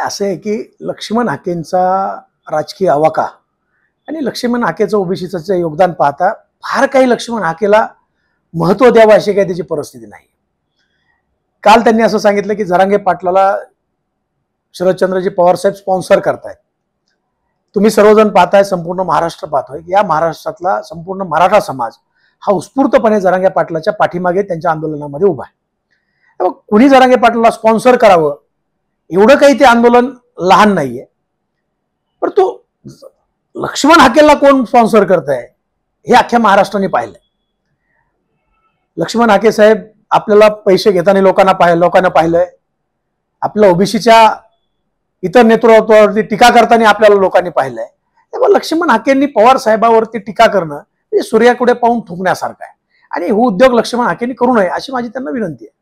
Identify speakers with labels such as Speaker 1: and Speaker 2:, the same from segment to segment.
Speaker 1: असं आहे की लक्ष्मण हाकेंचा राजकीय आवाका आणि लक्ष्मण हाकेचं ओबीसीचं योगदान पाहता फार काही लक्ष्मण हाकेला महत्त्व द्यावं अशी काही त्याची परिस्थिती नाही. काल त्यांनी असं सांगितलं की जरांगे पाटलाला शरदचंद्रजी पवार साहेब स्पॉन्सर करतायत. तुम्ही सर्वजण पाहताय, संपूर्ण महाराष्ट्र पाहतोय. या महाराष्ट्रातला संपूर्ण मराठा समाज हा उत्स्फूर्तपणे जरांगे पाटलाच्या पाठीमागे त्यांच्या आंदोलनामध्ये उभा आहे. कुणी जरांगे पाटलाला स्पॉन्सर करावं एवढं काही ते आंदोलन लहान नाहीये. परंतु लक्ष्मण हाकेला कोण स्पॉन्सर करत आहे हे अख्ख्या महाराष्ट्राने पाहिलंय. लक्ष्मण हाके साहेब आपल्याला पैसे घेताना लोकांना पाहिलंय. आपल्या ओबीसीच्या इतर नेतृत्वावरती टीका करताना आपल्याला लोकांनी पाहिलंय. त्यामुळे लक्ष्मण हाकेंनी पवार साहेबांवरती टीका करणं हे सूर्याकडे पाहून थुंकण्यासारखं आहे आणि हा उद्योग लक्ष्मण हाकेंनी करू नये अशी माझी त्यांना विनंती आहे.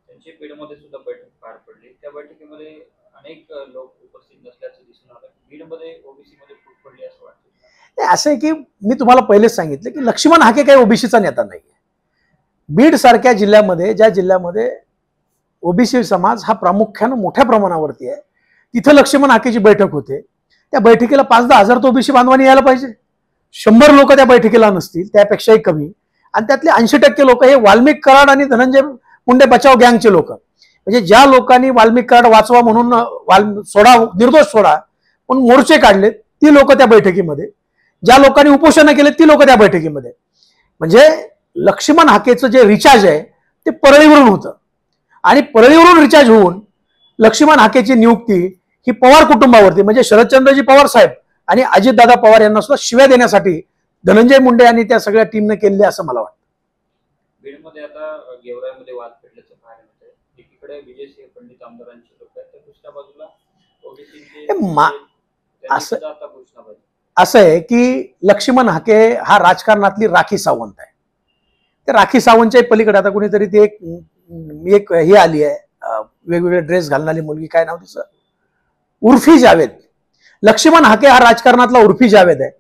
Speaker 2: त्यांची बीडमध्ये सुद्धा बैठक पार पडली. त्या बैठकीमध्ये अनेक लोक उपस्थित नसल्याचं दिसून आलं. बीडमध्ये ओबीसी मध्ये फूट पडली असं वाटतं.
Speaker 1: असं आहे की मी तुम्हाला पहिलेच सांगितलं की लक्ष्मण हाके काही ओबीसीचा नेता नाहीये. बीड सारख्या जिल्ह्यामध्ये, ज्या जिल्ह्यामध्ये ओबीसी समाज हा प्रामुख्यानं मोठ्या प्रमाणावरती आहे, तिथं लक्ष्मण हाकेची बैठक होते. त्या बैठकीला 5-10 हजार तो ओबीसी बांधवांनी यायला पाहिजे. 100 लोक त्या बैठकीला नसतील, त्यापेक्षाही कमी. आणि त्यातले 80% लोक हे वाल्मिक कराड आणि धनंजय मुंडे बचाव गँगचे लोक. म्हणजे ज्या लोकांनी वाल्मिक कराड वाचवा म्हणून निर्दोष सोडा म्हणून मोर्चे काढले ती लोक त्या बैठकीमध्ये, ज्या लोकांनी उपोषण केले ती लोक त्या बैठकीमध्ये. म्हणजे लक्ष्मण हाकेचं जे रिचार्ज आहे ते परळीवरून होतं आणि परळीवरून रिचार्ज होऊन लक्ष्मण हाकेची नियुक्ती ही पवार कुटुंबावरती म्हणजे शरदचंद्रजी पवार साहेब आणि अजितदादा पवार यांना सुद्धा शिव्या देण्यासाठी धनंजय मुंडे यांनी त्या सगळ्या टीमने केले असं मला वाटतं.
Speaker 2: बीडमध्ये आता गेवराईमध्ये वाद पेटल्याचं पाहायला मिळतंय. एकीकडे विजयसिंह पंडित आमदारांची लोक आहेत, तर दुसऱ्या बाजूला
Speaker 1: असं आहे की लक्ष्मण हाके हा राजकारणातली राखी सावंत आहे. ते राखी सावंतच्या पलीकडे आता कुणीतरी ते एक हे आली आहे, वेगवेगळे ड्रेस घालणारी मुलगी, काय नाव तिचं, उर्फी जावेद. लक्ष्मण हाके हा राजकारणातला उर्फी जावेद आहे.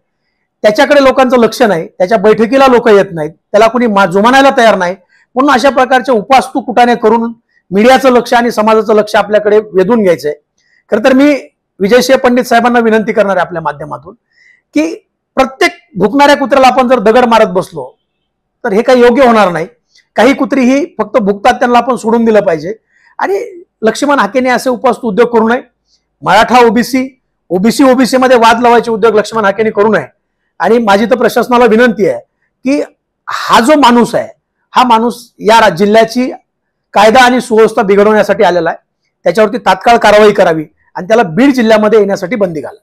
Speaker 1: त्याच्याकडे लोकांचं लक्ष नाही, त्याच्या बैठकीला लोक येत नाहीत, त्याला कुणी जुमानायला तयार नाही. म्हणून अशा प्रकारचे उपास्तू कुटाने करून मीडियाचं लक्ष आणि समाजाचं लक्ष आपल्याकडे वेधून घ्यायचंय. खरं तर मी विजयसिंह पंडित साहेबांना विनंती करणार आहे आपल्या माध्यमातून की प्रत्येक भुकणाऱ्या कुत्र्याला आपण जर दगड मारत बसलो तर हे काही योग्य होणार नाही. काही कुत्री ही फक्त भुकतात, त्यांना आपण सोडून दिलं पाहिजे. आणि लक्ष्मण हाकेने असे उपास्तू उद्योग करू नये. मराठा ओबीसी मध्ये वाद लावायचे उद्योग लक्ष्मण हाकेने करू नये. आणि माझी तर प्रशासनाला विनंती आहे की हा जो माणूस आहे हा माणूस या जिल्ह्याची कायदा आणि सुव्यवस्था बिघडवण्यासाठी आलेला आहे. त्याच्यावरती तात्काळ कारवाई करावी आणि त्याला बीड जिल्ह्यामध्ये येण्यासाठी बंदी घाला.